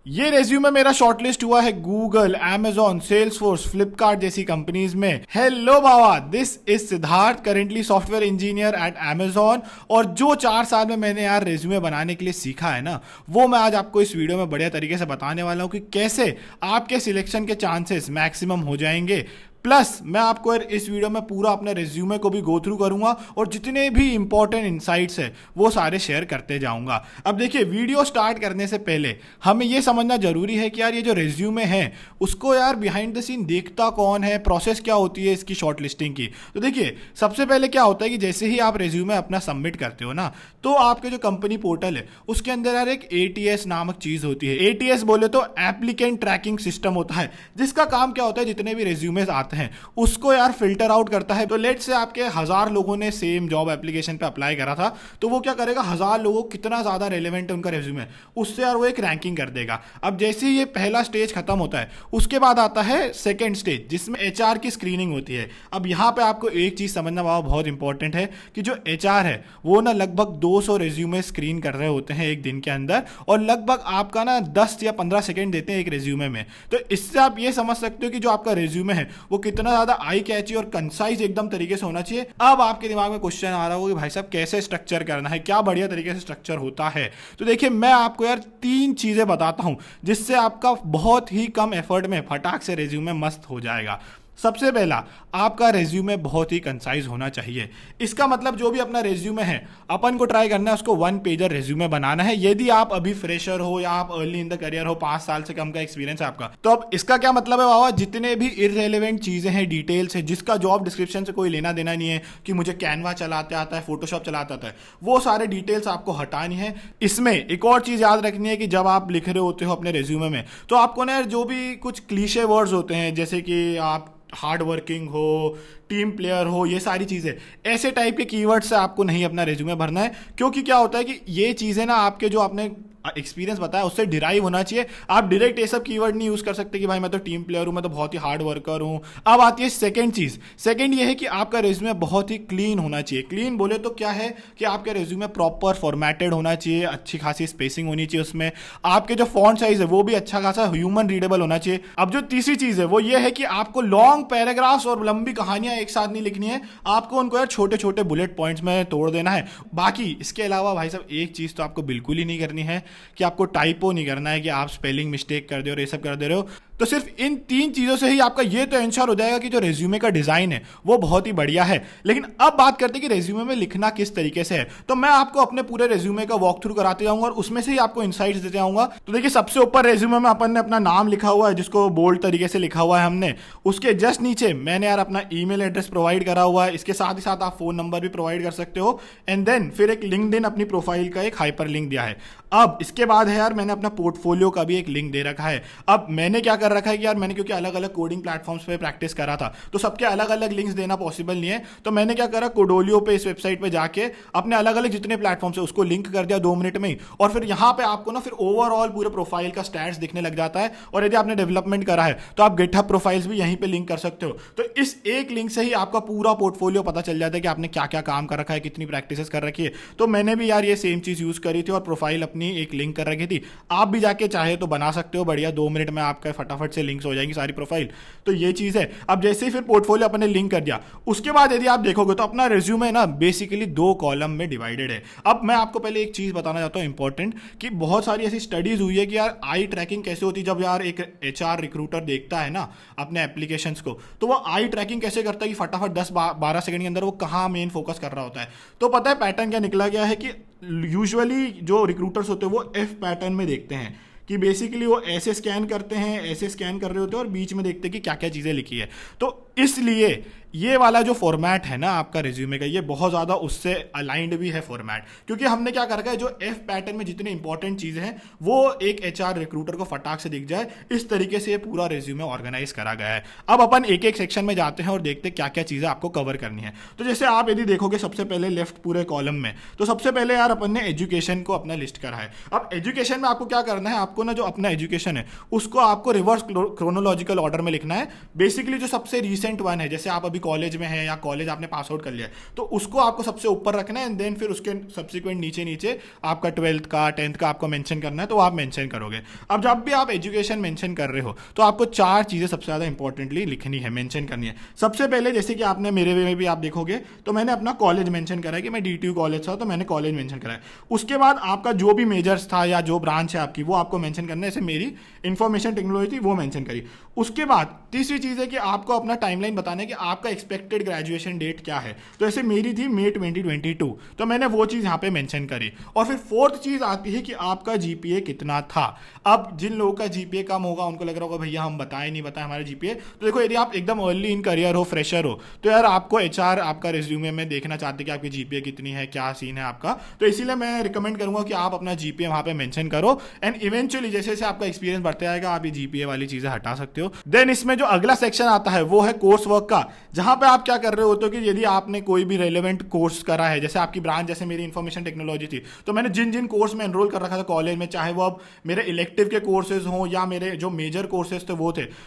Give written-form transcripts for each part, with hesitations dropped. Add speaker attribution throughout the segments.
Speaker 1: ये रेज्यूमे मेरा शॉर्टलिस्ट हुआ है गूगल, Amazon, सेल्सफोर्स, फ्लिपकार्ट जैसी कंपनीज में। हेलो बाबा, this is Siddharth, currently software engineer at Amazon। और जो 4 साल में मैंने यार रेज्यूमे बनाने के लिए सीखा है ना, वो मैं आज आपको इस वीडियो में बढ़िया तरीके से बताने वाला हूँ कि कैसे आपके सिलेक्शन के चांसेस मैक्सिमम हो जाएंगे। प्लस मैं आपको इस वीडियो में पूरा अपने रिज्यूमे को भी गो थ्रू करूंगा और जितने भी इंपॉर्टेंट इनसाइट्स है वो सारे शेयर करते जाऊंगा। अब देखिए, वीडियो स्टार्ट करने से पहले हमें ये समझना जरूरी है कि यार ये जो रिज्यूमे है उसको यार बिहाइंड द सीन देखता कौन है, प्रोसेस क्या होती है इसकी शॉर्ट लिस्टिंग की। तो देखिए, सबसे पहले क्या होता है कि जैसे ही आप रिज्यूमे अपना सबमिट करते हो ना, तो आपके जो कंपनी पोर्टल है उसके अंदर यार एक ATS नामक चीज होती है। ATS बोले तो एप्लीकेंट ट्रैकिंग सिस्टम होता है, जिसका काम क्या होता है, जितने भी रिज्यूमेस आते हैं उसको यार फिल्टर आउट करता है। तो लेट से आपके 1000 लोगों ने सेम जॉब एप्लीकेशन पे अप्लाई करा था, तो वो क्या करेगा, 1000 लोगों को कितना ज्यादा रेलेवेंट है उनका रिज्यूमे, उससे यार वो एक रैंकिंग कर देगा। अब जैसे ही ये पहला स्टेज खत्म होता है, उसके बाद आता है सेकेंड स्टेज, जिसमें HR की स्क्रीनिंग होती है। अब यहां पे आपको एक चीज समझना बहुत इंपॉर्टेंट है कि जो HR है वो ना लगभग 200 रिज्यूमे स्क्रीन कर रहे होते हैं एक दिन के अंदर, और लगभग आपका ना 10 या 15 सेकेंड देते हैं एक रिज्यूमे में। तो इससे आप ये समझ सकते हो कि जो आपका रिज्यूमे है वो कितना ज्यादा आई कैची और कंसाइज एकदम तरीके से होना चाहिए। अब आपके दिमाग में क्वेश्चन आ रहा होगा कि भाई साहब कैसे स्ट्रक्चर करना है, क्या बढ़िया तरीके से स्ट्रक्चर होता है। तो देखिए, मैं आपको यार 3 चीजें बताता हूं जिससे आपका बहुत ही कम एफर्ट में फटाक से रिज्यूमे मस्त हो जाएगा। सबसे पहला, आपका रेज्यूमे बहुत ही कंसाइज होना चाहिए। इसका मतलब जो भी अपना रेज्यूमे है, अपन को ट्राई करना है उसको 1 पेजर रेज्यूमे बनाना है। यदि आप अभी फ्रेशर हो या आप अर्ली इन द करियर हो, 5 साल से कम का एक्सपीरियंस है आपका, तो अब इसका क्या मतलब है बाबा, जितने भी इररेलेवेंट चीजें हैं, डिटेल्स है, जिसका जॉब डिस्क्रिप्शन से कोई लेना देना नहीं है कि मुझे कैनवा चलाते आता है, फोटोशॉप चलाता आता है, वो सारे डिटेल्स आपको हटानी है। इसमें एक और चीज याद रखनी है कि जब आप लिख रहे होते हो अपने रेज्यूमे में, तो आपको ना जो भी कुछ क्लीशे वर्ड्स होते हैं, जैसे कि आप हार्ड वर्किंग हो, टीम प्लेयर हो, ये सारी चीजें, ऐसे टाइप के कीवर्ड से आपको नहीं अपना रेज्यूमे भरना है। क्योंकि क्या होता है कि ये चीजें ना आपके जो आपने एक्सपीरियंस बताया उससे डिराइव होना चाहिए। आप डायरेक्ट ये सब कीवर्ड नहीं यूज कर सकते कि भाई मैं तो टीम प्लेयर हूं, मैं तो बहुत ही हार्ड वर्कर हूं। अब आती है सेकंड चीज। सेकंड ये है कि आपका रेज्यूमे बहुत ही क्लीन होना चाहिए। क्लीन बोले तो क्या है कि आपका रेज्यूमे प्रॉपर फॉर्मेटेड होना चाहिए, अच्छी खासी स्पेसिंग होनी चाहिए उसमें, आपके जो फॉन्ट साइज है वो भी अच्छा खासा ह्यूमन रीडेबल होना चाहिए। अब जो तीसरी चीज है वो ये है कि आपको लॉन्ग पैराग्राफ्स और लंबी कहानियां एक साथ नहीं लिखनी है, आपको उनको यार छोटे छोटे बुलेट पॉइंट्स में तोड़ देना है। बाकी इसके अलावा भाई साहब एक चीज तो आपको बिल्कुल ही नहीं करनी है कि आपको टाइपो नहीं करना है, कि आप स्पेलिंग मिस्टेक कर दे और ये सब कर दे रहे हो। तो सिर्फ इन 3 चीजों से ही आपका ये तो इंश्योर हो जाएगा कि जो रेज्यूमे का डिजाइन है वो बहुत ही बढ़िया है। लेकिन अब बात करते हैं कि रेज्यूमे में लिखना किस तरीके से है। तो मैं आपको अपने पूरे रेज्यूमे का वॉक थ्रू कराते जाऊंगा और उसमें से ही आपको इनसाइट्स देते जाऊंगा। तो देखिए, सबसे ऊपर रेज्यूमे में अपन ने अपना नाम लिखा हुआ है, जिसको बोल्ड तरीके से लिखा हुआ है हमने। उसके जस्ट नीचे मैंने यार अपना ईमेल एड्रेस प्रोवाइड करा हुआ है, इसके साथ ही साथ आप फोन नंबर भी प्रोवाइड कर सकते हो। एंड देन फिर एक लिंक्डइन अपनी प्रोफाइल का एक हाइपर लिंक दिया है। अब इसके बाद है यार, मैंने अपना पोर्टफोलियो का भी एक लिंक दे रखा है। अब मैंने क्या कर रखा है कि यार मैंने क्योंकि अलग अलग कोडिंग प्लेटफॉर्म्स पे प्रैक्टिस करा था, तो सबके अलग अलग लिंक्स देना पॉसिबल नहीं है। तो मैंने क्या करा, कोडोलियो पे, इस वेबसाइट पे जाके अपने अलग अलग जितने प्लेटफॉर्म्स है उसको लिंक कर दिया 2 मिनट में ही। और फिर यहाँ पे आपको ना फिर ओवरऑल पूरे प्रोफाइल का स्टैट्स दिखने लग जाता है। और यदि आपने डेवलपमेंट करा है तो आप गिटहब प्रोफाइल्स भी यहीं पे लिंक कर सकते हो। तो इस एक लिंक से ही आपका पूरा पोर्टफोलियो पता चल जाता है कि आपने क्या क्या काम कर रखा है, कितनी प्रैक्टिस कर रखी है। तो मैंने भी यार ये सेम चीज यूज करी थी और प्रोफाइल अपनी एक लिंक कर रखी थी। आप भी जाके चाहे तो बना सकते हो, बढ़िया 2 मिनट में आपका फटाफट से लिंक्स हो जाएंगी सारी प्रोफाइल। तो ये चीज है। अब जैसे ही फिर पोर्टफोलियो अपने लिंक कर दिया, उसके बाद यदि आप देखोगे तो अपना रिज्यूमे ना बेसिकली 2 कॉलम में डिवाइडेड है। अब मैं आपको पहले एक चीज बताना चाहता हूं इंपॉर्टेंट, कि बहुत सारी ऐसी स्टडीज हुई है कि यार आई ट्रैकिंग कैसे होती है। जब यार एक HR रिक्रूटर देखता है ना अपने एप्लीकेशंस को, तो वो आई ट्रैकिंग कैसे करता है कि फटाफट 10-12 सेकंड के अंदर वो कहां मेन फोकस कर रहा होता है। तो पता है पैटर्न क्या निकला गया है कि यूजुअली जो रिक्रूटर्स होते हैं वो F पैटर्न में देखते हैं, कि बेसिकली वो ऐसे स्कैन करते हैं, ऐसे स्कैन कर रहे होते हैं और बीच में देखते हैं कि क्या क्या चीजें लिखी है। तो इसलिए ये वाला जो फॉर्मेट है ना आपका रिज्यूमे का, ये बहुत ज्यादा उससे अलाइंड भी है फॉर्मेट। क्योंकि हमने क्या कर रखा है, जो F पैटर्न में जितने इंपॉर्टेंट चीजें हैं वो एक HR रिक्रूटर को फटाक से दिख जाए, इस तरीके से ये पूरा रिज्यूमे ऑर्गेनाइज करा गया है। अब अपन एक एक सेक्शन में जाते हैं और देखते हैं क्या क्या चीजें आपको कवर करनी है। तो जैसे आप यदि देखोगे सबसे पहले लेफ्ट पूरे कॉलम में, तो सबसे पहले यार अपन ने एजुकेशन को अपना लिस्ट करा है। अब एजुकेशन में आपको क्या करना है, आपको ना जो अपना एजुकेशन है उसको आपको रिवर्स क्रोनोलॉजिकल ऑर्डर में लिखना है। बेसिकली जो सबसे रिसेंट वन है, जैसे आप अभी अभी कॉलेज में है या कॉलेज आपने पास आउट कर लिया है, तो उसको आपको सबसे ऊपर रखना है, एंड देन फिर उसके सब्सिक्वेंट नीचे नीचे आपका 12th का 10th का आपको मेंशन करना है, तो आप मेंशन करोगे। अब जब भी आप एजुकेशन मेंशन कर रहे हो तो आपको 4 चीजें सबसे ज्यादा इंपॉर्टेंटली लिखनी है, मेंशन करनी है। सबसे पहले जैसे कि आपने मेरे में भी आप देखोगे तो मैंने अपना कॉलेज मेंशन करा है कि मैं DTU कॉलेज था, तो मैंने कॉलेज मेंशन करा है। उसके बाद आपका जो भी मेजर्स था या जो ब्रांच है आपकी वो आपको मेंशन करना है, जैसे मेरी इंफॉर्मेशन टेक्नोलॉजी थी वो मेंशन करी। उसके बाद तीसरी चीज है कि आपको अपना टाइमलाइन बताना है कि आपका एक्सपेक्टेड ग्रेजुएशन डेट क्या है। तो ऐसे मेरी थी मई 2022, तो मैंने वो चीज यहाँ पे मेंशन करी। और फिर फोर्थ चीज आती है कि आपका GPA कितना था। अब जिन लोगों का GPA कम होगा उनको लग रहा होगा भैया हम बताएं नहीं बताएं हमारा GPA, तो देखो यदि आप एकदम अर्ली इन करियर हो, फ्रेशर हो, तो यार आपको HR आपका रिज्यूमे में देखना चाहते हैं कि आपकी GPA कितनी है, क्या सीन है आपका। तो इसीलिए मैं रिकमेंड करूंगा कि आप अपना GPA वहां पे मेंशन करो, एंड इवेंचुअली जैसे जैसे आपका एक्सपीरियंस बढ़ते जाएगा आप ये GPA वाली चीजें हटा सकते हो। देन इसमें जो अगला सेक्शन आता है वो है कोर्स वर्क का, जहां पे आप क्या कर रहे होते हो कि यदि आपने कोई भी रेलेवेंट कोर्स करा है, जैसे आपकी ब्रांच जैसे मेरी इंफॉर्मेशन टेक्नोलॉजी थी, तो मैंने जिन जिन कोर्स में एनरोल कर रखा था कॉलेज में, चाहे वो अब मेरे इलेक्टिव के कोर्सेज हों या मेरे जो मेजर कोर्सेज थे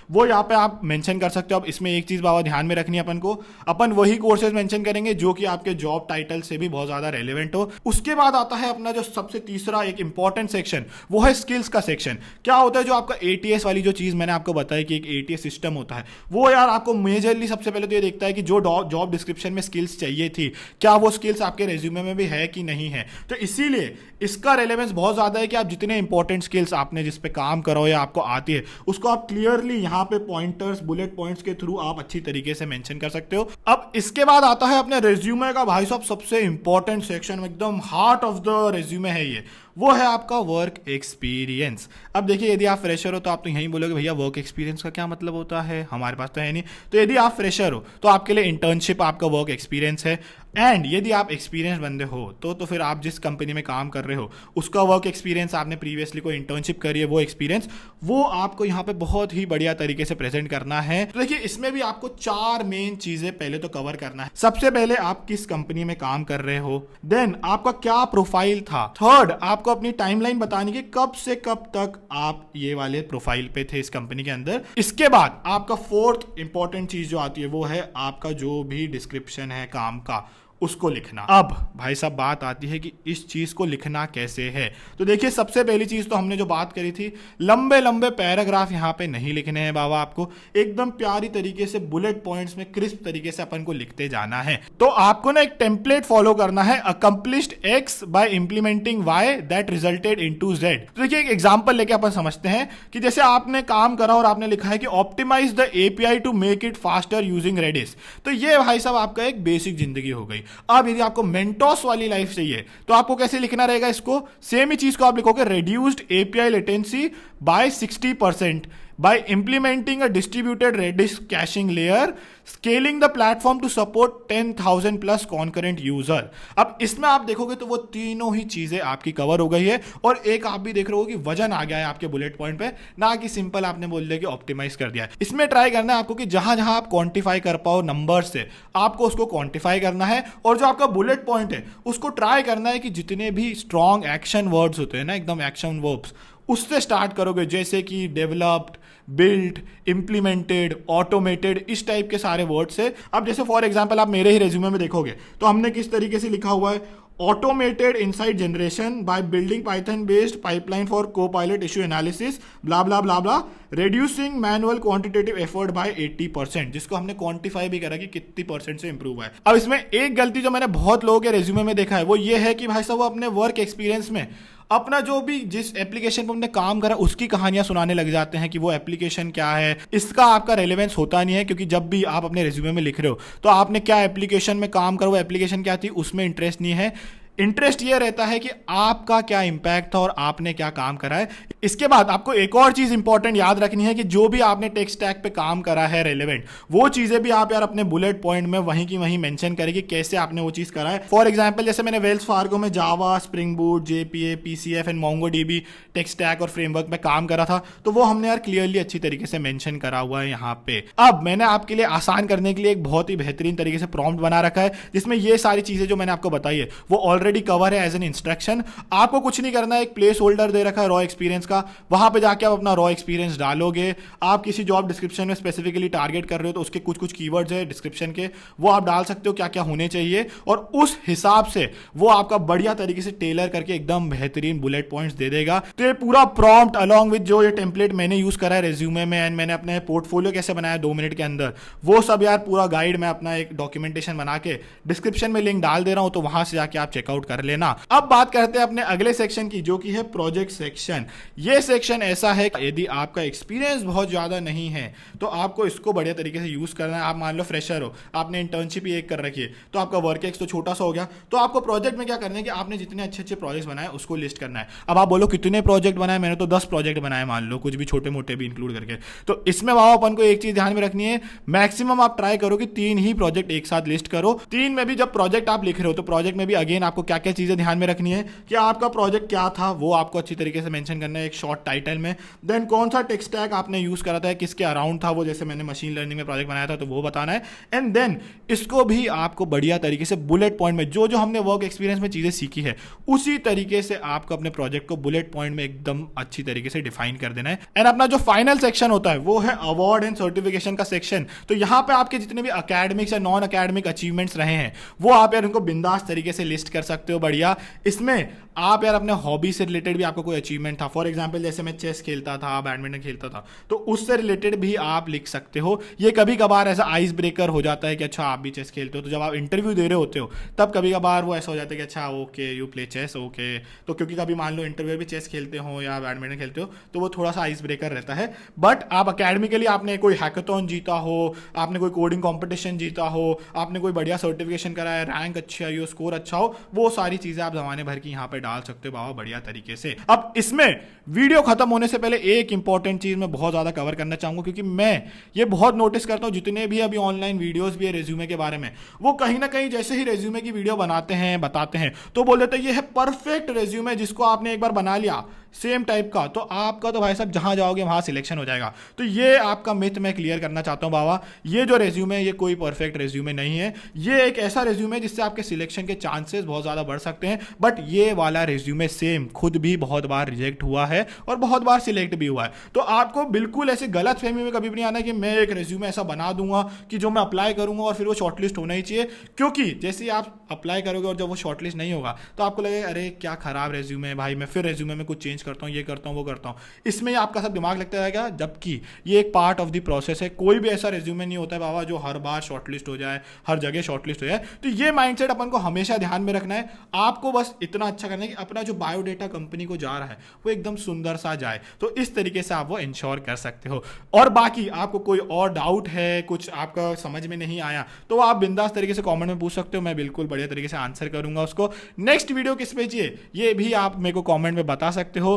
Speaker 1: वो यहाँ पे आप मेंशन कर सकते हो। अब इसमें एक चीज बाबा ध्यान में रखनी है अपन को, अपन वही कोर्सेज मेंशन करेंगे जो कि आपके जॉब टाइटल से भी बहुत ज्यादा रेलेवेंट हो। उसके बाद आता है अपना जो सबसे तीसरा एक इंपॉर्टेंट सेक्शन, वो है स्किल्स का सेक्शन। क्या होता है जो आपका ATS वाली जो चीज मैंने आपको बताई कि एक ATS सिस्टम होता है, वो यार आपको मेजरली सबसे पहले तो ये देखता है कि जो जॉब डिस्क्रिप्शन में स्किल्स चाहिए थी क्या वो स्किल्स आपके रेज्यूमे में भी है कि नहीं है। तो इसीलिए इसका रेलेवेंस बहुत ज्यादा है कि आप जितने इंपॉर्टेंट स्किल्स आपने जिस पे काम करो या आपको आती है उसको आप क्लियरली यहाँ पे पॉइंटर्स बुलेट पॉइंट्स के थ्रू आप अच्छी तरीके से मेंशन कर सकते हो। अब इसके बाद आता है अपने रेज्यूमे का भाई साहब सबसे इंपॉर्टेंट सेक्शन, एकदम हार्ट ऑफ द रेज्यूमे है ये, वो है आपका वर्क एक्सपीरियंस। अब देखिए यदि आप फ्रेशर हो तो आप तो यही बोलोगे भैया वर्क एक्सपीरियंस का क्या मतलब होता है, हमारे पास तो है नहीं। तो यदि आप फ्रेशर हो तो आपके लिए इंटर्नशिप आपका वर्क एक्सपीरियंस है, एंड यदि आप एक्सपीरियंस बंदे हो तो फिर आप जिस कंपनी में काम कर रहे हो उसका वर्क एक्सपीरियंस, आपने प्रीवियसली कोई इंटर्नशिप करी है वो एक्सपीरियंस, वो आपको यहाँ पे बहुत ही बढ़िया तरीके से प्रेजेंट करना है। तो देखिए इसमें भी आपको 4 मेन चीजें पहले तो कवर करना है। सबसे पहले आप किस कंपनी में काम कर रहे हो, देन आपका क्या प्रोफाइल था, थर्ड आपको अपनी टाइमलाइन बतानी कि कब से कब तक आप ये वाले प्रोफाइल पे थे इस कंपनी के अंदर। इसके बाद आपका फोर्थ इंपॉर्टेंट चीज जो आती है वो है आपका जो भी डिस्क्रिप्शन है काम का उसको लिखना। अब भाई साहब बात आती है कि इस चीज को लिखना कैसे है। तो देखिए सबसे पहली चीज तो हमने जो बात करी थी, लंबे लंबे पैराग्राफ यहाँ पे नहीं लिखने हैं बाबा, आपको एकदम प्यारी तरीके से बुलेट पॉइंट्स में क्रिस्प तरीके से अपन को लिखते जाना है। तो आपको ना एक टेम्पलेट फॉलो करना है, accomplished X by implementing Y that resulted into Z। तो देखिए एक एग्जांपल लेके अपन समझते हैं कि जैसे आपने काम करा और आपने लिखा है कि optimise the API to make it faster using Redis। तो ये भाई साहब आपका एक बेसिक जिंदगी हो गई। अब यदि आपको मेंटोस वाली लाइफ चाहिए तो आपको कैसे लिखना रहेगा इसको, सेम ही चीज को आप लिखोगे reduced API latency by 60% by implementing a distributed Redis caching layer, scaling the platform to support 10,000 plus concurrent user। अब इसमें आप देखोगे तो वो तीनों ही चीजें आपकी कवर हो गई है, और एक आप भी देख रहे हो कि वजन आ गया है आपके बुलेट पॉइंट पे, ना कि सिंपल आपने बोल दिया कि ऑप्टिमाइज कर दिया है। इसमें ट्राई करना है आपको कि जहां जहां आप क्वांटिफाई कर पाओ नंबर से आपको उसको क्वांटिफाई करना है, और जो आपका बुलेट पॉइंट है उसको ट्राई करना है कि जितने भी स्ट्रॉन्ग एक्शन वर्ड्स होते हैं ना, एकदम एक्शन वर्ब्स, उससे स्टार्ट करोगे, जैसे कि डेवलप्ड, बिल्ट, इंप्लीमेंटेड, ऑटोमेटेड, इस टाइप के सारे वर्ड से। अब जैसे फॉर एग्जांपल आप मेरे ही रेज्यूमे में देखोगे तो हमने किस तरीके से लिखा हुआ है, automated insight generation by building Python based pipeline for Copilot issue analysis blah blah blah blah, reducing manual quantitative effort bye 80%, जिसको हमने क्वांटिफाई भी करा कि कितनी परसेंट से इंप्रूव हुआ है। अब इसमें एक गलती जो मैंने बहुत लोगों के रेज्यूमे में देखा है वो ये है कि भाई साहब वो अपने वर्क एक्सपीरियंस में अपना जो भी जिस एप्लीकेशन पर हमने काम करा उसकी कहानियां सुनाने लग जाते हैं कि वो एप्लीकेशन क्या है। इसका आपका रेलेवेंस होता नहीं है, क्योंकि जब भी आप अपने रिज्यूमे में लिख रहे हो तो आपने क्या एप्लीकेशन में काम करा, वो एप्लीकेशन क्या थी, उसमें इंटरेस्ट नहीं है। इंटरेस्ट ये रहता है कि आपका क्या इंपैक्ट था और आपने क्या काम करा है। इसके बाद आपको एक और चीज इंपॉर्टेंट याद रखनी है कि जो भी आपने टेक स्टैक पे काम करा है रेलेवेंट, वो चीजें भी आप यार अपने बुलेट पॉइंट में वहीं की वहीं मेंशन करेंगे कैसे आपने वो चीज करा है। फॉर एग्जांपल जैसे मैंने वेल्स फार्गो में Java, Spring Boot, JPA, PCF and MongoDB tech stack और फ्रेमवर्क में काम करा था, तो वो हमने यार क्लियरली अच्छी तरीके से मेंशन करा हुआ है यहाँ पे। अब मैंने आपके लिए आसान करने के लिए एक बहुत ही बेहतरीन तरीके से प्रॉम्प्ट बना रखा है, जिसमें ये सारी चीजें जो मैंने आपको बताई है वो ऑलरेडी कवर है एज एन इंस्ट्रक्शन। आपको कुछ नहीं करना है, एक प्लेस होल्डर दे रखा है रॉ एक्सपीरियंस का, वहां पे जाके आप अपना रॉ एक्सपीरियंस डालोगे। आप किसी जॉब डिस्क्रिप्शन में स्पेसिफिकली टारगेट कर रहे हो तो उसके कुछ कुछ कीवर्ड्स है डिस्क्रिप्शन के, वो आप डाल सकते हो क्या क्या होने चाहिए, और उस हिसाब से वो आपका बढ़िया तरीके से टेलर करके एकदम बेहतरीन बुलेट पॉइंट्स दे देगा। तो ये पूरा प्रॉम्प्ट अलॉन्ग विद जो ये टेम्पलेट मैंने यूज करा है रेज्यूमे में, एंड मैंने अपने पोर्टफोलियो कैसे बनाया 2 मिनट के अंदर, वो सब यार पूरा गाइड मैं अपना एक डॉक्यूमेंटेशन बना के डिस्क्रिप्शन में लिंक डाल दे रहा हूं, तो वहां से जाके आप चेकआउट कर लेना। अब बात करते हैं अपने अगले सेक्शन की, जो कि है प्रोजेक्ट सेक्शन। ये सेक्शन ऐसा है कि यदि आपका एक्सपीरियंस बहुत ज्यादा नहीं है तो आपको इसको बढ़िया तरीके से यूज करना है। आप मान लो फ्रेशर हो, आपने इंटर्नशिप ही एक कर रखी है, तो आपका वर्क एक्स तो छोटा सा हो गया, तो आपको प्रोजेक्ट में क्या करना है कि आपने जितने अच्छे अच्छे प्रोजेक्ट्स बनाए उसको लिस्ट करना है। अब आप बोलो कितने प्रोजेक्ट बनाए, मैंने तो 10 प्रोजेक्ट बनाए मान लो, कुछ भी छोटे मोटे भी इंक्लूड करके। तो इसमें वाओ अपन को एक चीज ध्यान में रखनी है, मैक्सिमम आप ट्राई करो कि 3 ही प्रोजेक्ट एक साथ लिस्ट करो। 3 में भी जब प्रोजेक्ट आप लिख रहे हो तो प्रोजेक्ट में भी अगेन आपको क्या क्या चीजें ध्यान में रखनी है कि आपका प्रोजेक्ट क्या था वो आपको अच्छी तरीके से मेंशन करना है एक शॉर्ट टाइटल में। देन कौन सा टेक स्टैक आपने यूज करा था, किसके अराउंड था वो, जैसे मैंने मशीन लर्निंग में प्रोजेक्ट बनाया था तो वो बताना है। एंड देन इसको भी आपको बढ़िया तरीके से बुलेट पॉइंट में जो जो हमने वर्क एक्सपीरियंस में चीजें सीखी है उसी तरीके से आपको अपने प्रोजेक्ट को बुलेट पॉइंट में एकदम अच्छी तरीके से डिफाइन कर देना है। एंड अपना जो फाइनल सेक्शन होता है वो है अवार्ड एंड सर्टिफिकेशन का सेक्शन। तो यहां पे आपके जितने भी अकेडमिक्स या नॉन अकेडमिक अचीवमेंट्स रहे हैं वो आप यार उनको बिंदास तरीके से लिस्ट कर सकते हो बढ़िया। इसमें आप यार अपने हॉबी से रिलेटेड भी आपको कोई अचीवमेंट था, फॉर एग्जांपल जैसे मैं चेस खेलता था, बैडमिंटन खेलता था, तो उससे रिलेटेड भी आप लिख सकते हो। ये कभी कभार ऐसा आइस ब्रेकर हो जाता है कि अच्छा आप भी चेस खेलते हो, तो जब आप इंटरव्यू दे रहे होते हो तब कभी कभार वो ऐसा हो जाता है कि अच्छा okay you play chess okay, तो क्योंकि कभी मान लो इंटरव्यू भी चेस खेलते हो या बैडमिंटन खेलते हो तो वो थोड़ा सा आइस ब्रेकर रहता है। बट आप अकेडमिकली आपने कोई हैकाथॉन जीता हो, आपने कोई कोडिंग कॉम्पिटिशन जीता हो, आपने कोई बढ़िया सर्टिफिकेशन कराया, रैंक अच्छी आई हो, स्कोर अच्छा हो, वो सारी चीजें आप जमाने भर की यहाँ पे डाल सकते हो बाबा बढ़िया तरीके से। अब इसमें वीडियो खत्म होने से पहले एक इंपॉर्टेंट चीज मैं बहुत ज्यादा कवर करना चाहूंगा, क्योंकि मैं ये बहुत नोटिस करता हूं जितने भी अभी ऑनलाइन वीडियोस भी है रेज्यूमे के बारे में, वो कहीं ना कहीं जैसे ही रेज्यूमे की वीडियो बनाते हैं बताते हैं तो बोल देते हैं ये है परफेक्ट रेज्यूमे, जिसको आपने एक बार बना लिया सेम टाइप का तो आपका तो भाई साहब जहां जाओगे वहां सिलेक्शन हो जाएगा। तो ये आपका मिथ मैं क्लियर करना चाहता हूं बाबा, ये जो रेज्यूमे है ये कोई परफेक्ट रेज्यूमे नहीं है। ये एक ऐसा रेज्यूमे है जिससे आपके सिलेक्शन के चांसेस बहुत ज्यादा बढ़ सकते हैं, बट ये वाला रेज्यूमे सेम खुद भी बहुत बार रिजेक्ट हुआ है और बहुत बार सिलेक्ट भी हुआ है। तो आपको बिल्कुल ऐसे गलत फहमी में कभी भी नहीं आना कि मैं एक रेज्यूमे ऐसा बना दूंगा कि जो मैं अप्लाई करूंगा और फिर वो शॉर्टलिस्ट होना ही चाहिए, क्योंकि जैसे ही आप अप्लाई करोगे और जब वो शॉर्टलिस्ट नहीं होगा तो आपको लगेगा अरे क्या खराब रेज्यूमे है भाई, मैं फिर रेज्यूमे में कुछ चेंज करता हूँ, ये करता हूँ वो करता हूँ। इसमें आपका सब दिमाग लगता रहेगा, जबकि ये एक पार्ट ऑफ द प्रोसेस है। कोई भी ऐसा रेज्यूमे नहीं होता है बाबा जो हर बार शॉर्टलिस्ट हो जाए, हर जगह शॉर्टलिस्ट हो जाए। तो ये माइंडसेट अपन को हमेशा ध्यान में रखना है। आपको बस इतना अच्छा करना है कि अपना जो बायोडेटा कंपनी को जा रहा है वो एकदम सुंदर सा जाए, तो इस तरीके से आप वो इंश्योर कर सकते हो। और बाकी आपको कोई और डाउट है, कुछ आपका समझ में नहीं आया, तो आप बिंदास तरीके से कमेंट में पूछ सकते हो, मैं बिल्कुल बढ़िया तरीके से आंसर करूंगा उसको। नेक्स्ट वीडियो किस पे चाहिए ये भी आप मेरे को कमेंट में बता सकते हो।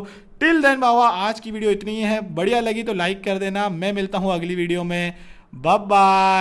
Speaker 1: टिल देन बाबा आज की वीडियो इतनी ही है, बढ़िया लगी तो लाइक कर देना। मैं मिलता हूं अगली वीडियो में, बाय बाय।